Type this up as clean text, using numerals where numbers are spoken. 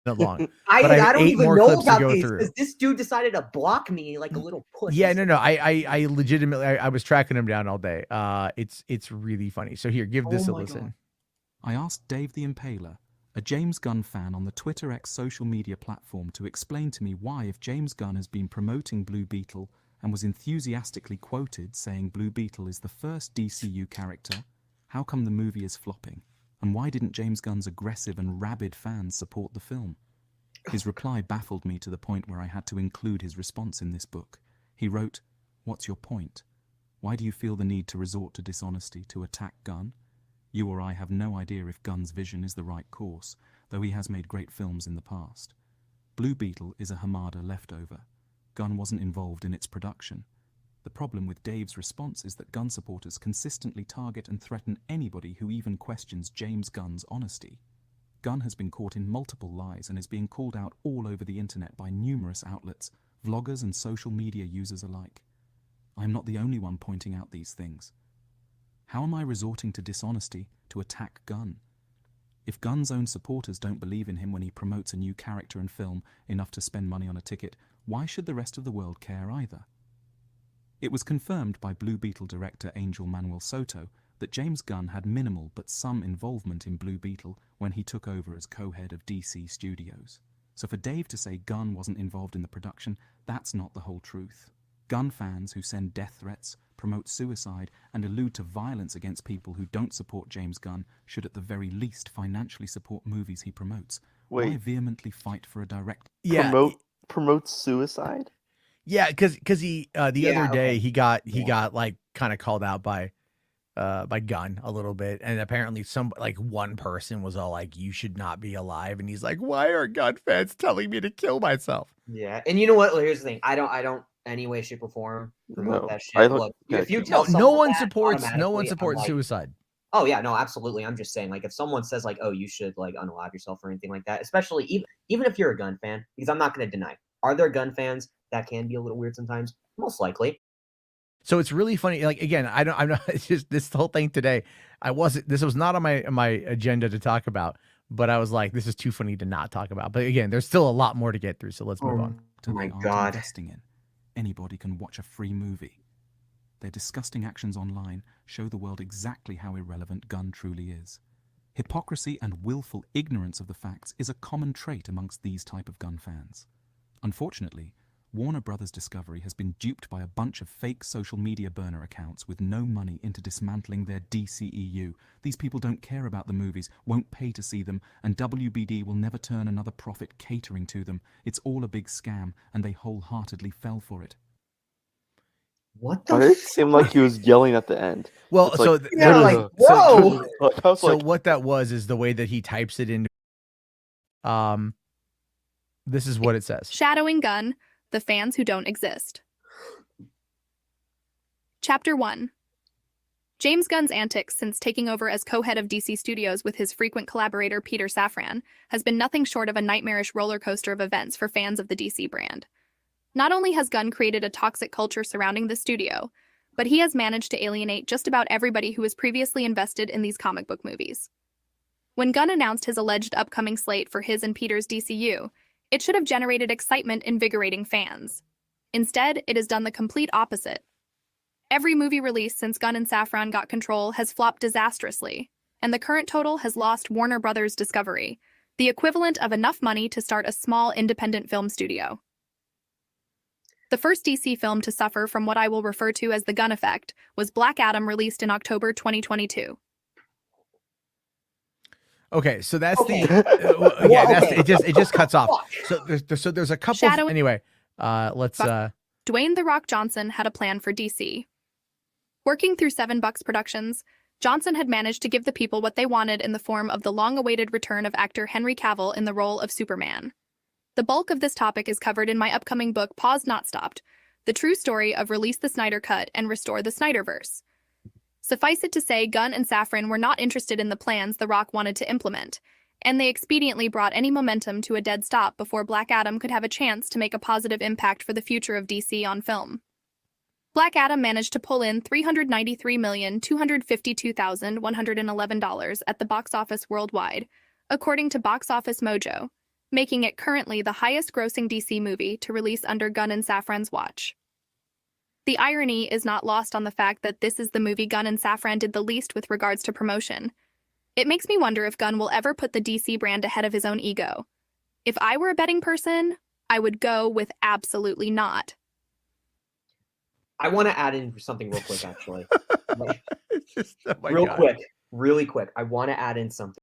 long, I but I have don't 8 even more know clips to about go these through. because this dude decided to block me like a little puss. Yeah, no. I legitimately, I was tracking him down all day. It's really funny. So here, give this a listen. God. I asked Dave the Impaler, a James Gunn fan on the Twitter X social media platform, to explain to me why, if James Gunn has been promoting Blue Beetle and was enthusiastically quoted saying Blue Beetle is the first DCU character, how come the movie is flopping? And why didn't James Gunn's aggressive and rabid fans support the film? His reply baffled me to the point where I had to include his response in this book. He wrote, "What's your point? Why do you feel the need to resort to dishonesty to attack Gunn? You or I have no idea if Gunn's vision is the right course, though he has made great films in the past. Blue Beetle is a Hamada leftover. Gunn wasn't involved in its production. The problem with Dave's response is that Gunn supporters consistently target and threaten anybody who even questions James Gunn's honesty. Gunn has been caught in multiple lies and is being called out all over the internet by numerous outlets, vloggers and social media users alike. I'm not the only one pointing out these things. How am I resorting to dishonesty to attack Gunn? If Gunn's own supporters don't believe in him when he promotes a new character and film enough to spend money on a ticket, why should the rest of the world care either?" It was confirmed by Blue Beetle director Angel Manuel Soto that James Gunn had minimal but some involvement in Blue Beetle when he took over as co-head of DC Studios. So for Dave to say Gunn wasn't involved in the production, that's not the whole truth. Gunn fans who send death threats, promote suicide, and allude to violence against people who don't support James Gunn should at the very least financially support movies he promotes. Why vehemently fight for a direct... Promote suicide? Yeah, because he the other day he got like kind of called out by Gunn a little bit, and apparently one person was all like, "You should not be alive," and he's like, "Why are Gunn fans telling me to kill myself?" Yeah, and you know what? Here's the thing: I don't any way, shape, or form promote that shit. Look, if you tell no one supports suicide. Oh yeah, no, absolutely. I'm just saying, like, if someone says like, "Oh, you should like unalive yourself" or anything like that, especially even if you're a Gunn fan, because I'm not going to deny, are there Gunn fans that can be a little weird sometimes? Most likely. So it's really funny. Like, again, I'm not. It's just this whole thing today. This was not on my agenda to talk about, but I was like, this is too funny to not talk about. But again, there's still a lot more to get through. So let's move on. Oh my God. Investing in. Anybody can watch a free movie. Their disgusting actions online show the world exactly how irrelevant Gunn truly is. Hypocrisy and willful ignorance of the facts is a common trait amongst these type of Gunn fans. Unfortunately, Warner Brothers Discovery has been duped by a bunch of fake social media burner accounts with no money into dismantling their DCEU. These people don't care about the movies, won't pay to see them, and WBD will never turn another profit catering to them. It's all a big scam, and they wholeheartedly fell for it. What the? It seemed like he was yelling at the end. Well, it's so like, yeah, like whoa. So what that was is the way that he types it into. This is what it says. Shadowing Gunn. The fans who don't exist. Chapter 1. James Gunn's antics since taking over as co-head of DC Studios with his frequent collaborator Peter Safran has been nothing short of a nightmarish roller coaster of events for fans of the DC brand. Not only has Gunn created a toxic culture surrounding the studio, but he has managed to alienate just about everybody who was previously invested in these comic book movies. When Gunn announced his alleged upcoming slate for his and Peter's DCU, it should have generated excitement, invigorating fans. Instead, it has done the complete opposite. Every movie release since Gunn and Safran got control has flopped disastrously, and the current total has lost Warner Brothers Discovery, the equivalent of enough money to start a small independent film studio. The first DC film to suffer from what I will refer to as the Gunn effect was Black Adam, released in October 2022. Okay, so that's it just cuts off. So there's a couple. Anyway, let's. Dwayne "The Rock" Johnson had a plan for DC. Working through $7 Productions, Johnson had managed to give the people what they wanted in the form of the long-awaited return of actor Henry Cavill in the role of Superman. The bulk of this topic is covered in my upcoming book, Paused Not Stopped, the true story of Release the Snyder Cut and Restore the Snyderverse. Suffice it to say, Gunn and Safran were not interested in the plans The Rock wanted to implement, and they expediently brought any momentum to a dead stop before Black Adam could have a chance to make a positive impact for the future of DC on film. Black Adam managed to pull in $393,252,111 at the box office worldwide, according to Box Office Mojo, making it currently the highest-grossing DC movie to release under Gunn and Safran's watch. The irony is not lost on the fact that this is the movie Gunn and Safran did the least with regards to promotion. It makes me wonder if Gunn will ever put the DC brand ahead of his own ego. If I were a betting person, I would go with absolutely not. I want to add in something real quick, actually. It's just, oh my Real God. quick, really quick. I want to add in something.